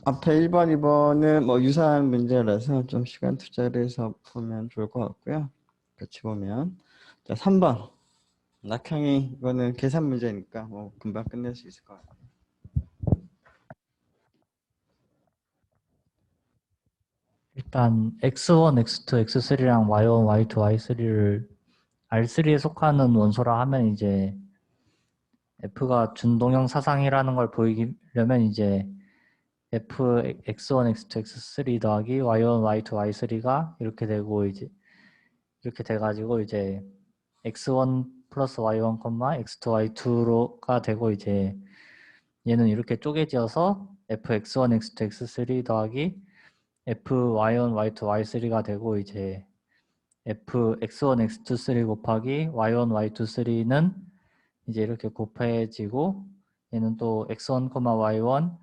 앞에 1번, 2번은 뭐 유사한 문제라서 좀 시간 투자를 해서 보면 좋을 것 같고요. 같이 보면. 자, 3번. 낙형이 이거는 계산 문제니까 뭐 금방 끝낼 수 있을 것 같아요. 일단 x1, x2, x3랑 y1, y2, y3를 R3에 속하는 원소라 하면 이제 F가 준동형 사상이라는 걸 보이려면 이제 F x1, x2, x3 더하기 y1, y2, y3가 이렇게 되고 이제 이렇게 돼가지고 이제 x1 플러스 y1, x2, y2가 되고 이제 얘는 이렇게 쪼개져서 fx1, x2, x3 더하기 fy1, y2, y3가 되고 이제 fx1, x2, 3 곱하기 y1, y2, 3는 이제 이렇게 곱해지고 얘는 또 x1, y1,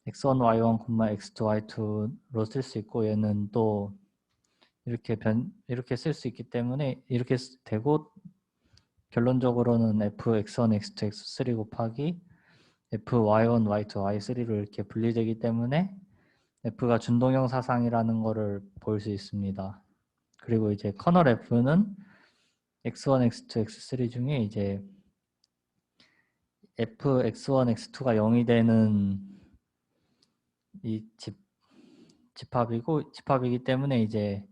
x1, y1, x2, y2로 쓸 수 있고 얘는 또 이렇게 쓸 수 있기 때문에 이렇게 되고 결론적으로는 fx1, x2, x3 곱하기 fy1, y2, y3로 이렇게 분리되기 때문에 f가 준동형 사상이라는 것을 볼 수 있습니다. 그리고 이제 커널 f는 x1, x2, x3 중에 이제 fx1, x2가 0이 되는 이 집합이기 때문에 이제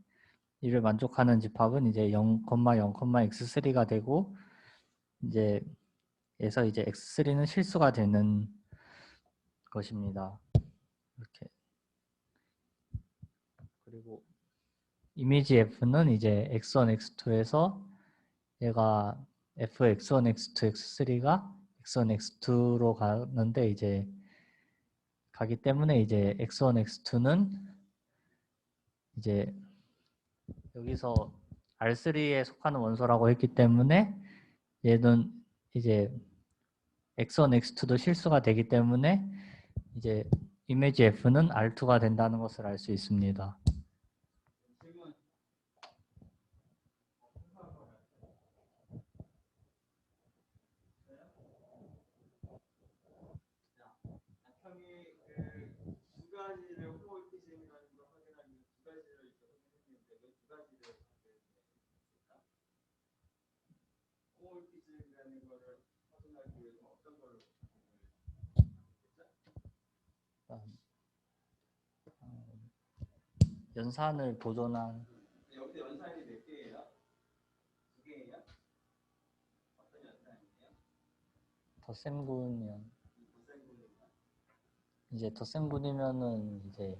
이를 만족하는 집합은 이제 0, 0, x3가 되고 이제 에서 이제 x3는 실수가 되는 것입니다. 이렇게. 그리고 이미지 f는 이제 x1, x2에서 얘가 fx1, x2, x3가 x1, x2로 가는데 이제 가기 때문에 이제 x1, x2는 이제 여기서 R3에 속하는 원소라고 했기 때문에 얘는 이제 x1, x2도 실수가 되기 때문에 이제 이미지 f는 R2가 된다는 것을 알 수 있습니다. 연산을 보존한 여기서 연산이 몇 개예요? 두 개예요? 어떤 연산이에요? 덧셈분이면 이제 덧셈분이면은 이제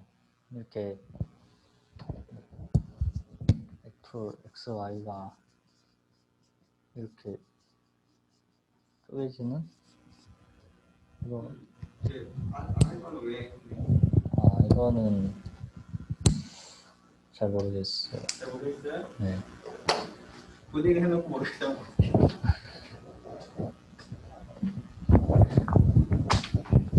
이렇게 f, x, y가 이렇게 쪼개지는 이거 이거는 왜? 이거는 잘 모르겠어요. 잘 모르겠어요? 네. 본인이 해놓고 모르겠다고.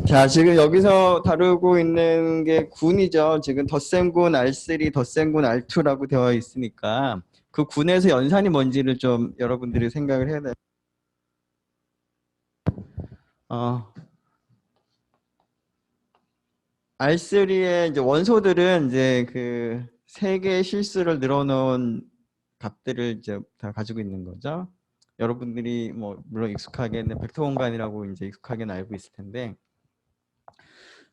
자, 지금 여기서 다루고 있는 게 군이죠. 지금 덧셈군 R3, 덧셈군 R2라고 되어 있으니까 그 군에서 연산이 뭔지를 좀 여러분들이 생각을 해야 돼요. R3의 이제 원소들은 이제 그 세 개의 실수를 늘어놓은 값들을 이제 다 가지고 있는 거죠. 여러분들이 뭐 물론 익숙하게는 벡터 공간이라고 이제 익숙하게는 알고 있을 텐데,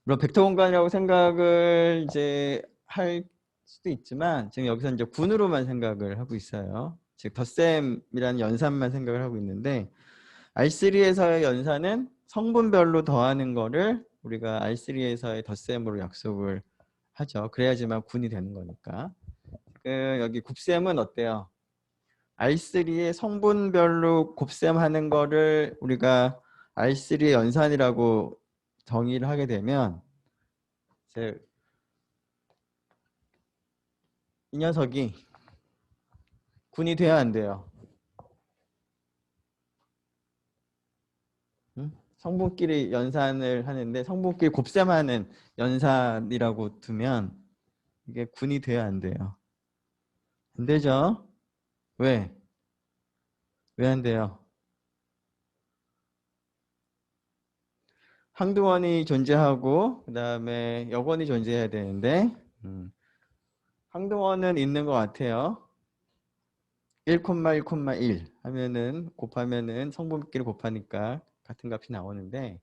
물론 벡터 공간이라고 생각을 이제 할 수도 있지만 지금 여기서 이제 군으로만 생각을 하고 있어요. 즉 덧셈이라는 연산만 생각을 하고 있는데 R3에서의 연산은 성분별로 더하는 거를 우리가 R3에서의 덧셈으로 약속을 하죠. 그래야지만 군이 되는 거니까. 여기 곱셈은 어때요? R3의 성분별로 곱셈하는 거를 우리가 R3의 연산이라고 정의를 하게 되면 이 녀석이 군이 돼야 안 돼요. 응? 성분끼리 연산을 하는데 성분끼리 곱셈하는 연산이라고 두면 이게 군이 돼야 안 돼요. 안 되죠? 왜? 왜 안 돼요? 항등원이 존재하고 그다음에 역원이 존재해야 되는데 항등원은 있는 것 같아요. 1,1,1 하면은 곱하면은 성분끼리 곱하니까 같은 값이 나오는데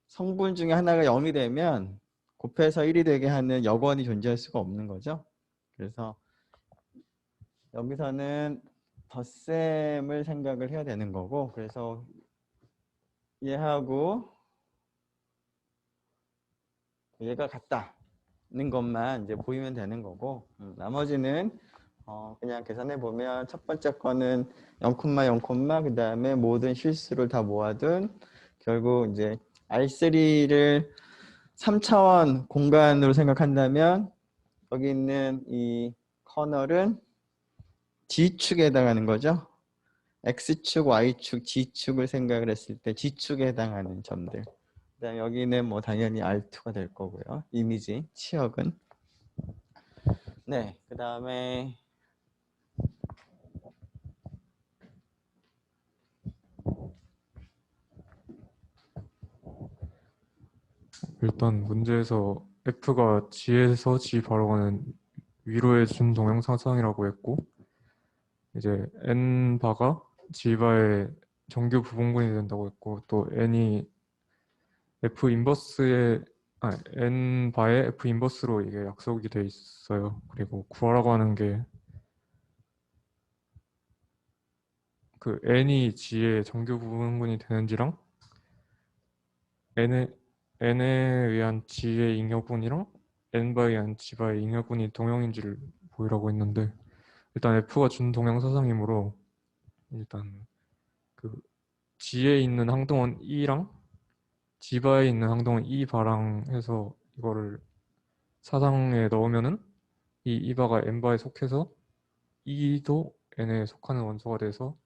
성분 중에 하나가 0이 되면 곱해서 1이 되게 하는 역원이 존재할 수가 없는 거죠. 그래서 여기서는 덧셈을 생각을 해야 되는 거고, 그래서 얘하고 얘가 같다는 것만 이제 보이면 되는 거고, 나머지는 그냥 계산해 보면 첫 번째 거는 0,0, 그 다음에 모든 실수를 다 모아둔 결국 이제 R3를 3차원 공간으로 생각한다면 여기 있는 이 커널은 G축에 해당하는 거죠. X축, Y축, G축을 생각을 했을 때 G축에 해당하는 점들. 그다음에 여기는 뭐 당연히 R2가 될 거고요. 이미지, 치역은. 네, 그 다음에 일단 문제에서 F가 G에서 G 바로 가는 위로의 준동형사상이라고 했고, 이제 N바가 G바의 정규 부분군이 된다고 했고, 또 N이 F 인버스의 N바의 F 인버스로 이게 약속이 돼 있어요. 그리고 구하라고 하는 게 그 N이 G의 정규 부분군이 되는지랑 N에 의한 G의 잉여분이랑 N바에 의한 G바의 잉여분이 동형인지를 보이라고 했는데, 일단 F가 준동형사상이므로 일단 그 G에 있는 항동원 E랑 G바에 있는 항동원 E바랑 해서 이거를 사상에 넣으면은 이 E바가 N바에 속해서 E도 N에 속하는 원소가 돼서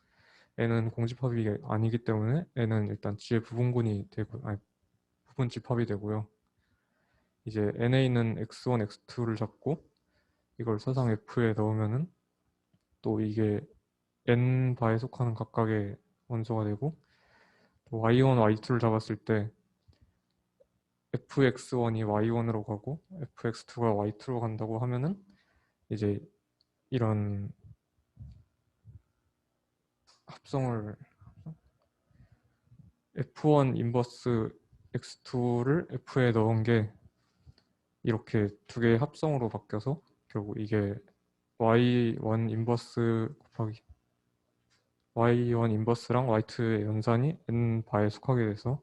N은 공집합이 아니기 때문에 N은 일단 G의 부분군이 되고, 아니 부분 집합이 되고요. 이제 N에 있는 X1, X2를 잡고 이걸 사상 F에 넣으면은 또 이게 N바에 속하는 각각의 원소가 되고, 또 Y1, Y2를 잡았을 때 fx1이 y1으로 가고 fx2가 y2로 간다고 하면은 이제 이런 합성을 f1 인버스 x2를 f에 넣은 게 이렇게 두 개의 합성으로 바뀌어서 결국 이게 y1 인버스 곱하기 y1 인버스랑 y2의 연산이 n 바에 속하게 돼서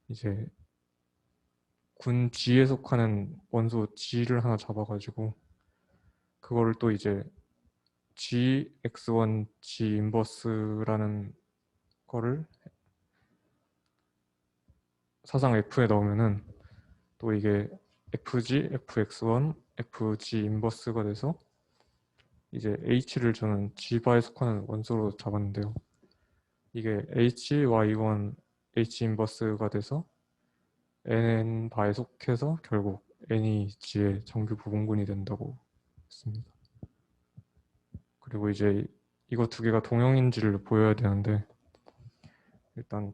이제 군 G에 속하는 원소 G를 하나 잡아가지고 그거를 또 이제 GX1 G 인버스라는 거를 사상 F에 넣으면은 또 이게 FG, FX1, FG 인버스가 돼서 이제 H를 저는 G바에 속하는 원소로 잡았는데요. 이게 H, Y1, H 인버스가 돼서 N 바에 속해서 결국 N이 G의 정규 부분군이 된다고 했습니다. 그리고 이제 이거 두 개가 동형인지를 보여야 되는데, 일단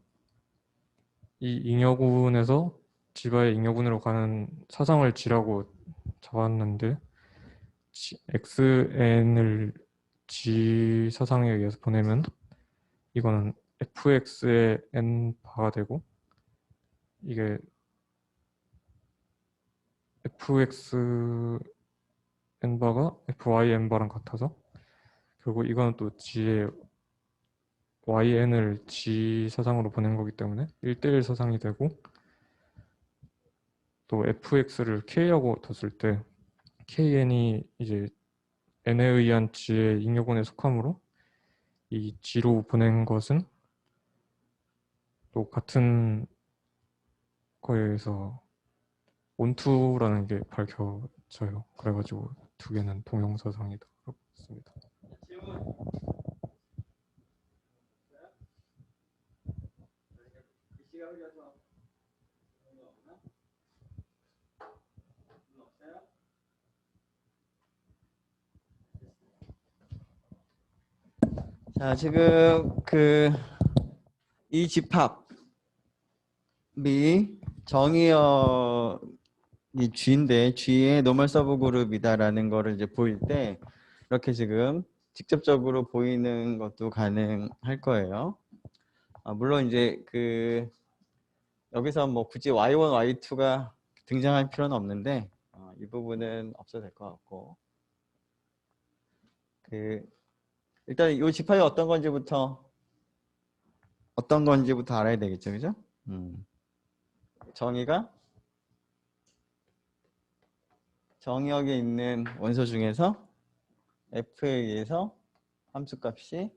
이 잉여군에서 G바의 잉여군으로 가는 사상을 G라고 잡았는데 XN을 G 사상에 의해서 보내면 이거는 fx의 n바가 되고, 이게 fx n바가 fy n바랑 같아서 결국 이거는 또 G의 yn을 G 사상으로 보낸 거기 때문에 1대1 사상이 되고, 또 fx를 k하고 뒀을 때 kn이 이제 n에 의한 G의 잉여군에 속하므로 이 G로 보낸 것은 또 같은 거에 의해서 온투라는 게 밝혀져요. 그래가지고 두 개는 동형사상이다라고 했습니다. 자, 지금 이 집합 정의역이 G인데 G의 노멀 서브 그룹이다라는 거를 이제 보일 때 이렇게 지금 직접적으로 보이는 것도 가능할 거예요. 물론 이제 그 여기서 뭐 굳이 y1, y2가 등장할 필요는 없는데 이 부분은 없어도 될 것 같고 일단 이 집합이 어떤 건지부터 알아야 되겠죠, 그죠? 정의역에 있는 원소 중에서 F에 의해서 함수값이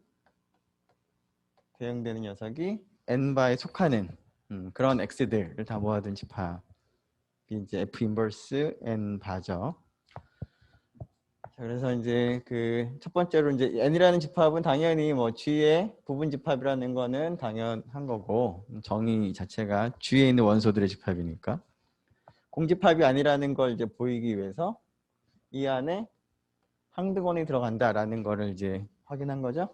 대응되는 녀석이 N바에 속하는 그런 X들을 다 모아둔 집합이 이제 F 인버스 N 바죠. 자, 그래서 이제 그 첫 번째로 이제 N이라는 집합은 당연히 뭐 G의 부분 집합이라는 거는 당연한 거고 정의 자체가 G에 있는 원소들의 집합이니까 공집합이 아니라는 걸 이제 보이기 위해서 이 안에 항등원이 들어간다라는 거를 이제 확인한 거죠.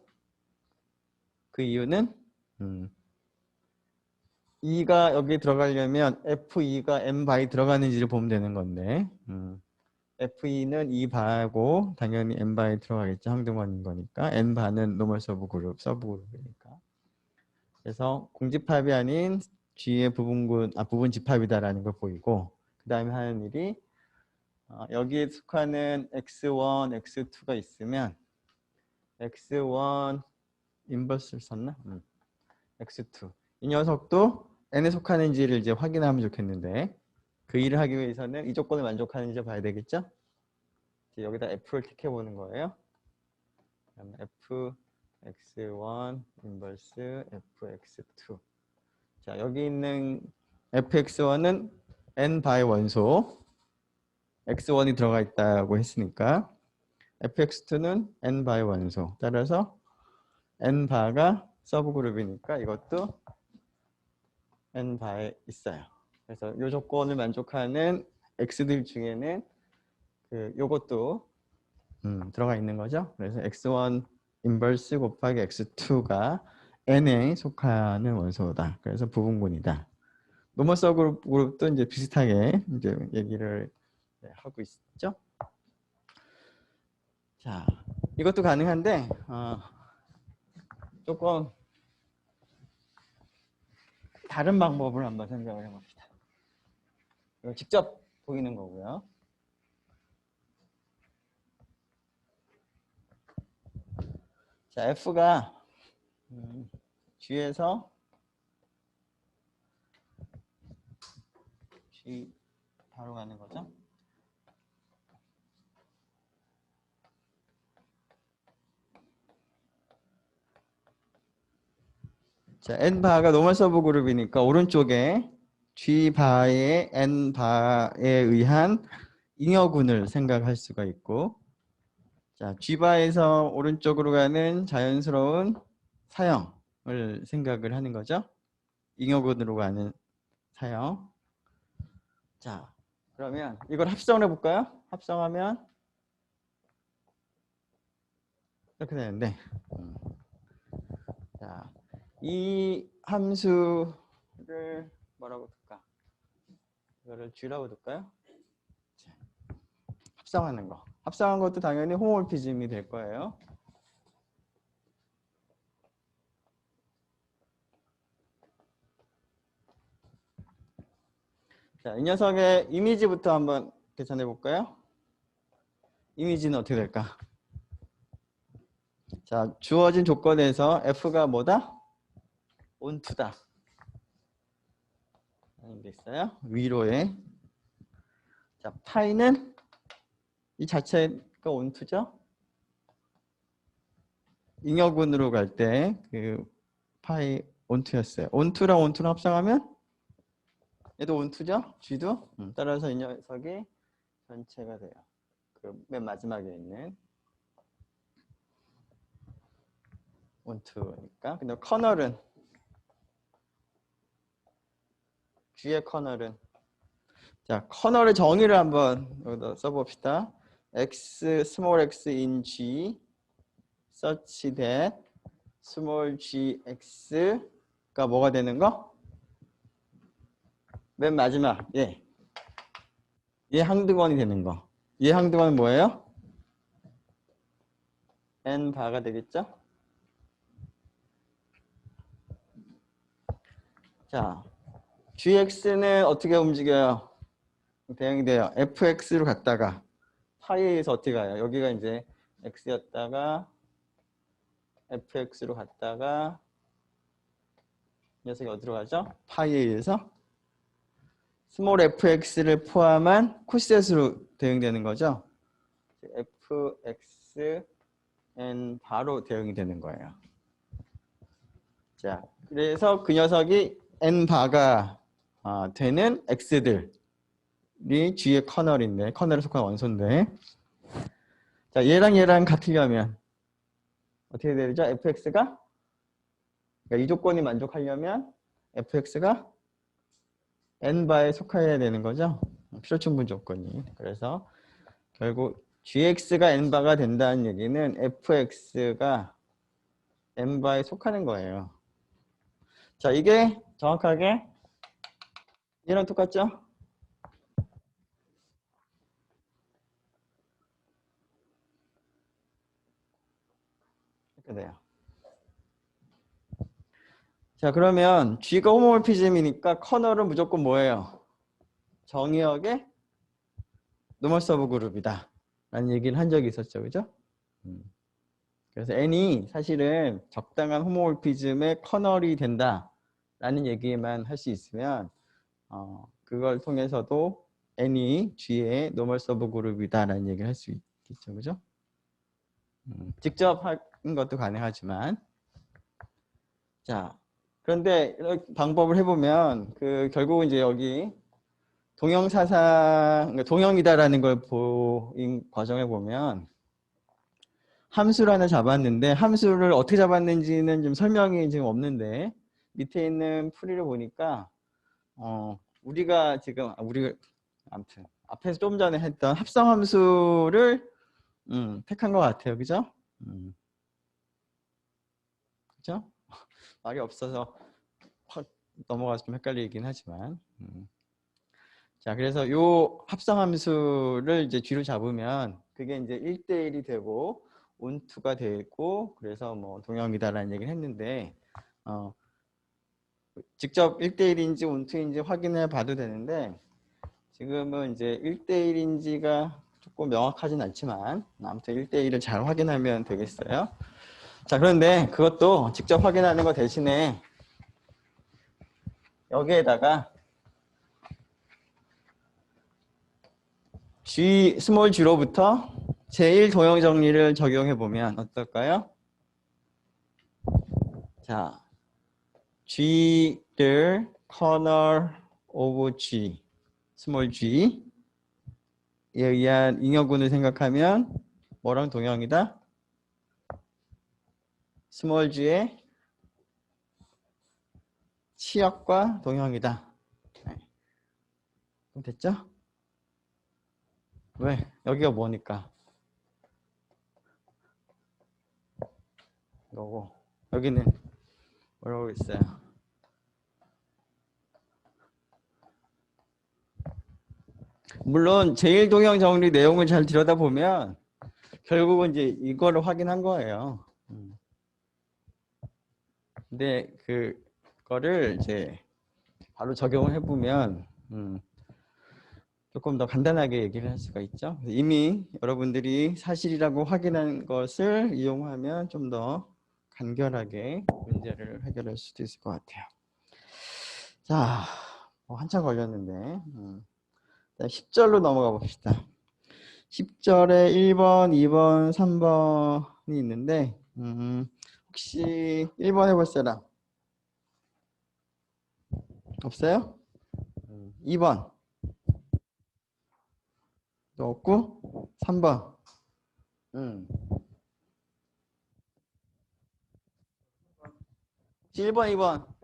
그 이유는 E가 여기 들어가려면 F2가 M 바에 들어가는지를 보면 되는 건데 F2는 E 바하고 당연히 M 바에 들어가겠죠. 항등원인 거니까 N 바는 노멀 서브 그룹이니까. 그래서 공집합이 아닌 G의 부분 집합이다라는 걸 보이고 그 다음에 하는 일이 여기에 속하는 X1, X2가 있으면 X1 인버스를 썼나? X2 이 녀석도 N에 속하는지를 이제 확인하면 좋겠는데 그 일을 하기 위해서는 이 조건을 만족하는지 봐야 되겠죠? 여기다 F를 택해 보는 거예요. 그럼 F X1 인버스 F X2 자 여기 있는 fx1은 n 바의 원소 x1이 들어가 있다고 했으니까 fx2는 n 바의 원소 따라서 n 바가 서브 그룹이니까 이것도 n 바에 있어요. 그래서 이 조건을 만족하는 x들 중에는 요것도 들어가 있는 거죠. 그래서 x1 인버스 곱하기 x2가 n에 속하는 원소다. 그래서 부분군이다. 노멀 서브 그룹도 이제 비슷하게 이제 얘기를 하고 있죠. 자, 이것도 가능한데 조금 다른 방법을 한번 생각을 해봅시다. 이거 직접 보이는 거고요. 자, F가 G에서 G 바로 가는 거죠. 자, N 바가 노멀 서브 그룹이니까 오른쪽에 G 바의 N 바에 의한 잉여군을 생각할 수가 있고, 자, G 바에서 오른쪽으로 가는 자연스러운 사형을 생각을 하는 거죠. 잉여군으로 가는 사형. 자, 그러면 이걸 합성을 해볼까요? 합성하면 이렇게 되는데, 자, 이 함수를 뭐라고 둘까? 이거를 G라고 둘까요? 자, 합성하는 거. 합성한 것도 당연히 홈모피즘이 될 거예요. 자, 이 녀석의 이미지부터 한번 계산해 볼까요? 이미지는 어떻게 될까? 자, 주어진 조건에서 F가 뭐다? 온투다. 라는 게 있어요. 위로에. 자, 파이는 이 자체가 온투죠. 잉여군으로 갈 때 그 파이 온투였어요. 온투랑 온투랑 합성하면 얘도 온투죠. G도. 따라서 이 녀석이 전체가 돼요. 그 맨 마지막에 있는 온투니까. 근데 커널은 G의 커널은 자, 커널의 정의를 한번 여기다 써봅시다. x small x in G such that small gx가 뭐가 되는 거? 맨 마지막 얘 항등원이 되는 거. 얘 항등원은 뭐예요? n 바가 되겠죠? 자, gx는 어떻게 움직여요? 대응이 돼요. fx로 갔다가 파이에서 어떻게 가요? 여기가 이제 x였다가 fx로 갔다가 이 녀석이 어디로 가죠? 파이에 의해서 스몰 fx를 포함한 코셋으로 대응되는 거죠. fxn 바로 대응이 되는 거예요. 자, 그래서 그 녀석이 n 바가 되는 x들이 g의 커널인데, 커널에 속한 원소인데, 자, 얘랑 같으려면 어떻게 되죠? fx가 그러니까 이 조건이 만족하려면 fx가 n바에 속해야 되는 거죠. 필요충분 조건이. 그래서 결국 gx가 n바가 된다는 얘기는 fx가 n바에 속하는 거예요. 자, 이게 정확하게 얘랑 똑같죠? 이렇게 돼요. 자, 그러면 G가 호모몰피즘이니까 커널은 무조건 뭐예요? 정의역의 노멀 서브 그룹이다 라는 얘기를 한 적이 있었죠. 그죠? 그래서 N이 사실은 적당한 호모몰피즘의 커널이 된다 라는 얘기만 할 수 있으면 그걸 통해서도 N이 G의 노멀 서브 그룹이다 라는 얘기를 할 수 있겠죠. 그죠? 직접 하는 것도 가능하지만 자, 그런데 이렇게 방법을 해보면 결국은 이제 여기 동형사상, 그러니까 동형이다라는 걸 보인 과정에 보면 함수를 하나 잡았는데 함수를 어떻게 잡았는지는 좀 설명이 지금 없는데 밑에 있는 풀이를 보니까 우리가 지금 아무튼 앞에서 좀 전에 했던 합성함수를 택한 것 같아요. 그죠? 그죠? 말이 없어서 확 넘어가서 좀 헷갈리긴 하지만 자, 그래서 요 합성함수를 이제 뒤로 잡으면 그게 이제 1대1이 되고 온투가 되고 그래서 뭐 동형이다라는 얘기를 했는데 직접 1대1인지 온투인지 확인해 봐도 되는데 지금은 이제 1대1인지가 조금 명확하진 않지만 아무튼 1대1을 잘 확인하면 되겠어요. 자, 그런데 그것도 직접 확인하는 거 대신에 여기에다가 G 스몰 G로부터 제1 도형 정리를 적용해 보면 어떨까요? 자, G를 커널 오브 G 스몰 G에 의한 잉여군을 생각하면 뭐랑 동형이다? 스몰 G의 치역과 동형이다. 네. 그럼 됐죠? 왜? 여기가 뭐니까? 이거고 여기는 뭐라고 있어요? 물론 제1동형 정리 내용을 잘 들여다보면 결국은 이제 이거를 확인한 거예요. 근데 그거를 이제 바로 적용을 해보면 조금 더 간단하게 얘기를 할 수가 있죠. 이미 여러분들이 사실이라고 확인한 것을 이용하면 좀 더 간결하게 문제를 해결할 수도 있을 것 같아요. 자, 뭐 한참 걸렸는데 10절로 넘어가 봅시다. 10절에 1번, 2번, 3번이 있는데 혹시 1번 해볼 사람 없어요? 2번 또 없고 3번 1번, 2번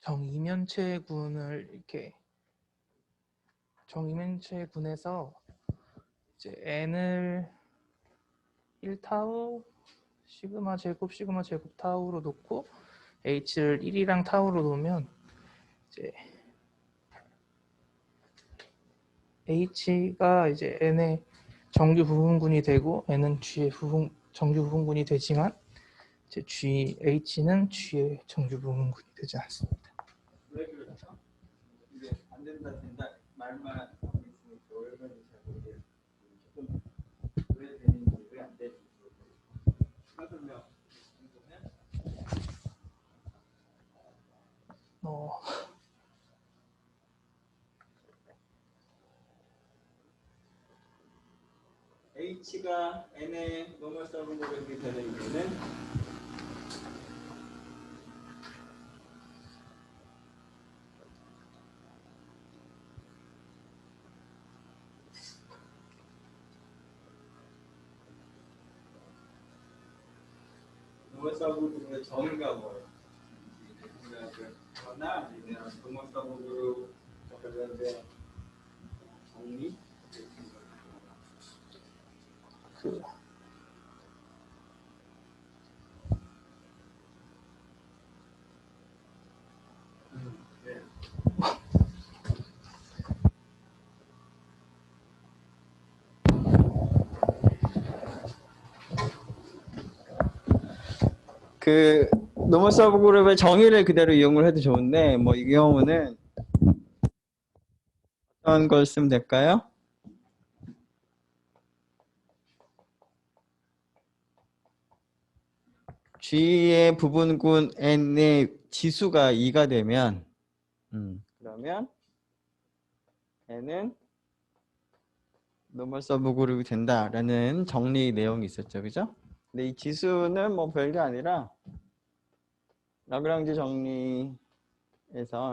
정이면체군을 이렇게 정이면체군에서 이제 n을 1타우 시그마 제곱 타우로 놓고 h를 1이랑 타우로 놓으면 이제 h가 이제 n의 정규 부분군이 되고 n은 g의 정규 부분군이 되지만 이제 h는 g의 정규 부분군이 되지 않습니다. 왜 그렇죠? 이게 안 된다 된다 말만 하고 있으니까 얼마나 잘 모르겠어요. 조금 왜 되는지 왜 안 되는지 추가 설명 해보면 H가 N의 노멀 서브그룹이 되는 이유는 노멀 서브그룹의 정의가 뭐예요? 그러나 아니면 노멀 서브그룹 관련된 정리? 네. 그 노멀 서브그룹의 정의를 그대로 이용을 해도 좋은데 뭐 이 경우는 어떤 걸 쓰면 될까요? G의 부분군 N의 지수가 2가 되면 그러면 N은 노멀 서브그룹이 된다라는 정리 내용이 있었죠. 그죠? 근데 이 지수는 뭐 별게 아니라 라그랑지 정리에서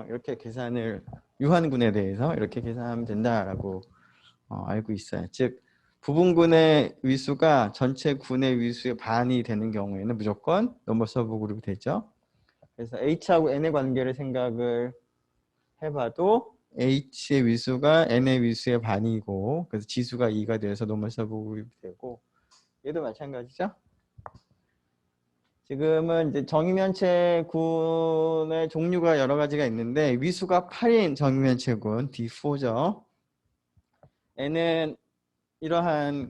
이렇게 계산을 유한군에 대해서 이렇게 계산하면 된다라고 알고 있어요. 즉 부분군의 위수가 전체 군의 위수의 반이 되는 경우에는 무조건 노멀 서브그룹이 되죠. 그래서 H하고 N의 관계를 생각을 해봐도 H의 위수가 N의 위수의 반이고 그래서 지수가 2가 돼서 노멀 서브그룹이 되고 얘도 마찬가지죠. 지금은 이제 정의면체군의 종류가 여러 가지가 있는데 위수가 8인 정의면체군 D4죠. N은 이러한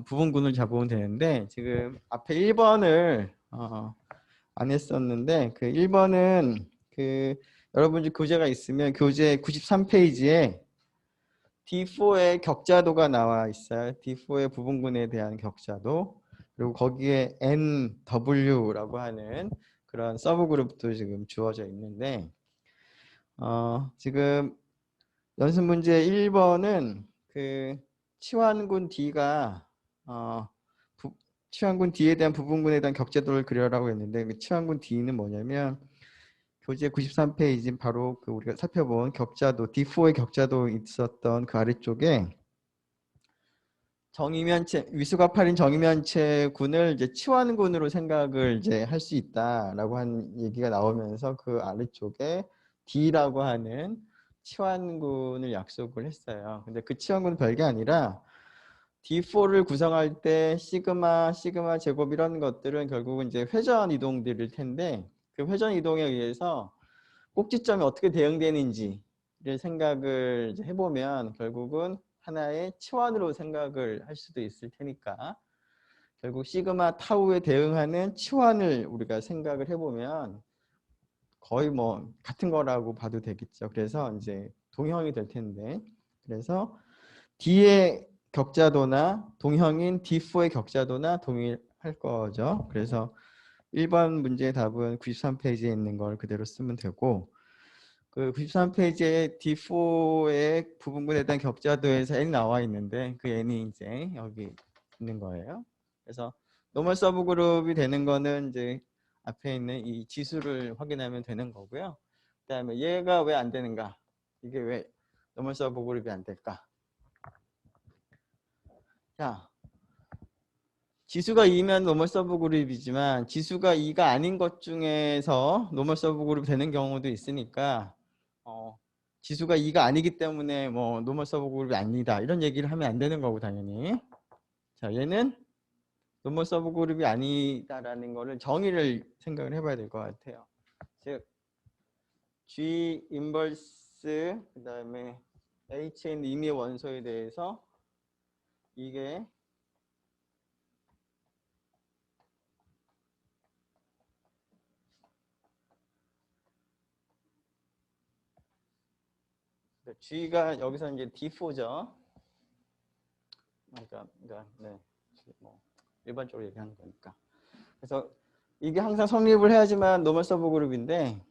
부분군을 잡으면 되는데 지금 앞에 1번을 안 했었는데 그 1번은 그 여러분들 교재가 있으면 교재 93페이지에 D4의 격자도가 나와 있어요. D4의 부분군에 대한 격자도. 그리고 거기에 NW라고 하는 그런 서브그룹도 지금 주어져 있는데 지금 연습 문제 1번은 그 치환군 D가 치환군 D에 대한 부분군에 대한 격자도를 그려라고 했는데 그 치환군 D는 뭐냐면 교재 93페이지 바로 그 우리가 살펴본 격자도 D4의 격자도 있었던 그 아래쪽에 정의면체 위수가 8인 정의면체군을 이제 치환군으로 생각을 이제 할 수 있다라고 하는 얘기가 나오면서 그 아래쪽에 D라고 하는 치환군을 약속을 했어요. 근데 그 치환군은 별게 아니라 D4를 구성할 때 시그마 제곱 이런 것들은 결국은 이제 회전 이동들일 텐데 그 회전 이동에 의해서 꼭지점이 어떻게 대응되는지를 생각을 이제 해보면 결국은 하나의 치환으로 생각을 할 수도 있을 테니까 결국 시그마 타우에 대응하는 치환을 우리가 생각을 해보면 거의 뭐 같은 거라고 봐도 되겠죠. 그래서 이제 동형이 될 텐데 그래서 D의 격자도나 동형인 D4의 격자도나 동일할 거죠. 그래서 1번 문제의 답은 93페이지에 있는 걸 그대로 쓰면 되고 그 93페이지에 D4의 부분군에 대한 격자도에서 N이 나와 있는데 그 N이 이제 여기 있는 거예요. 그래서 노멀 서브그룹이 되는 거는 이제 앞에 있는 이 지수를 확인하면 되는 거고요. 그다음에 얘가 왜 안 되는가? 이게 왜 노멀 서브그룹이 안 될까? 자, 지수가 2면 노멀 서브그룹이지만 지수가 2가 아닌 것 중에서 노멀 서브그룹이 되는 경우도 있으니까 지수가 2가 아니기 때문에 뭐 노멀 서브그룹이 아니다 이런 얘기를 하면 안 되는 거고 당연히. 자, 얘는 노멀 서브그룹이 아니다라는 거를 정의를 생각을 해봐야 될 것 같아요. 즉 G 인버스 그다음에 H에 있는 임의 원소에 대해서 이게 G가 여기서 이제 D4죠. 그러니까 네, 뭐 일반적으로 얘기하는 거니까. 그래서 이게 항상 성립을 해야지만 노멀 서브그룹인데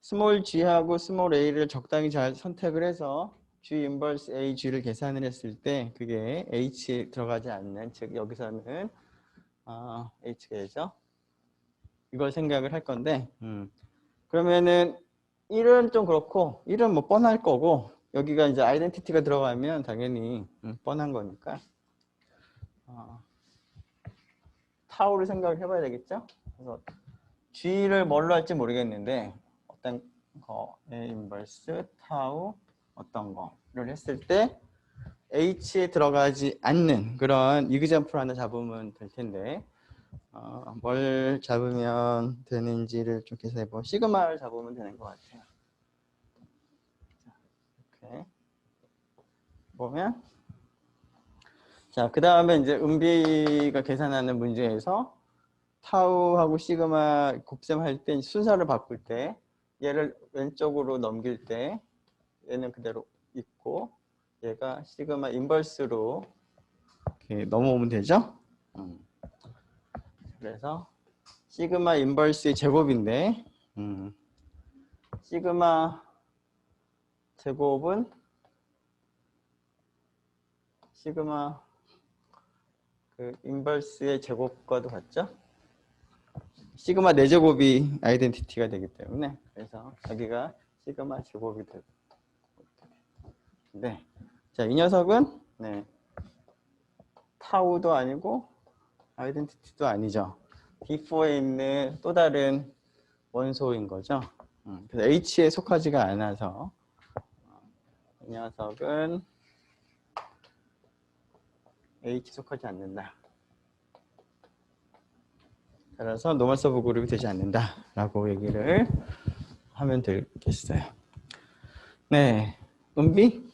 스몰 g하고 스몰 a를 적당히 잘 선택을 해서 g 인버스 a g를 계산을 했을 때 그게 h에 들어가지 않는, 즉 여기서는 h가 되죠. 이걸 생각을 할 건데 그러면은 1은 좀 그렇고 1은 뭐 뻔할 거고 여기가 이제 아이덴티티가 들어가면 당연히 뻔한 거니까 타우를 생각을 해봐야 되겠죠. 그래서 g를 뭘로 할지 모르겠는데 어떤 거 a 인버스 타우 어떤 거를 했을 때 h에 들어가지 않는 그런 이그잠플 하나 잡으면 될 텐데 뭘 잡으면 되는지를 좀 계산해보면 시그마를 잡으면 되는 것 같아요. 이렇게 보면 자, 그 다음에 이제 은비가 계산하는 문제에서 타우하고 시그마 곱셈할 때 순서를 바꿀 때 얘를 왼쪽으로 넘길 때 얘는 그대로 있고 얘가 시그마 인버스로 이렇게 넘어오면 되죠. 그래서 시그마 인버스의 제곱인데 시그마 제곱은 시그마 그 인버스의 제곱과도 같죠. 시그마 4제곱이 아이덴티티가 되기 때문에 그래서 여기가 시그마 제곱이 되고 네. 자, 이 녀석은 네. 타우도 아니고 아이덴티티도 아니죠. D4에 있는 또 다른 원소인 거죠. 그래서 H에 속하지가 않아서 이 녀석은 H에 속하지 않는다. 따라서 노멀 서브그룹이 되지 않는다라고 얘기를 하면 되겠어요. 네, 은비?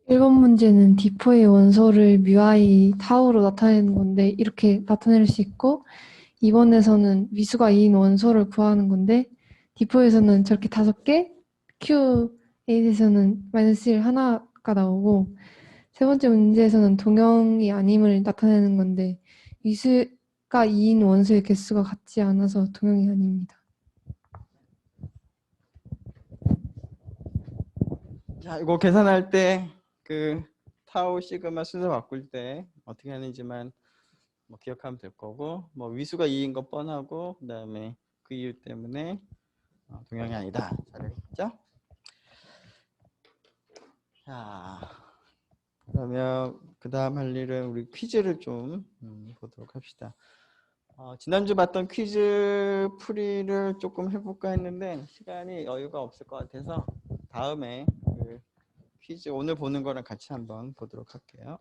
1번 문제는 D4의 원소를 뮤아이 타우로 나타내는 건데 이렇게 나타낼 수 있고 2번에서는 위수가 2인 원소를 구하는 건데 D4에서는 저렇게 5개, Q8에서는 -1 하나가 나오고 세 번째 문제에서는 동형이 아님을 나타내는 건데 위수가 2인 원소의 개수가 같지 않아서 동형이 아닙니다. 자, 이거 계산할 때 그 타우 시그마 순서 바꿀 때 어떻게 하는지만 뭐 기억하면 될 거고 뭐 위수가 2인 거 뻔하고 그다음에 그 이유 때문에 동형이 아니다. 잘했죠? 자, 그러면 그 다음 할 일은 우리 퀴즈를 좀 보도록 합시다. 지난주 봤던 퀴즈 풀이를 조금 해볼까 했는데 시간이 여유가 없을 것 같아서 다음에 그 퀴즈 오늘 보는 거랑 같이 한번 보도록 할게요.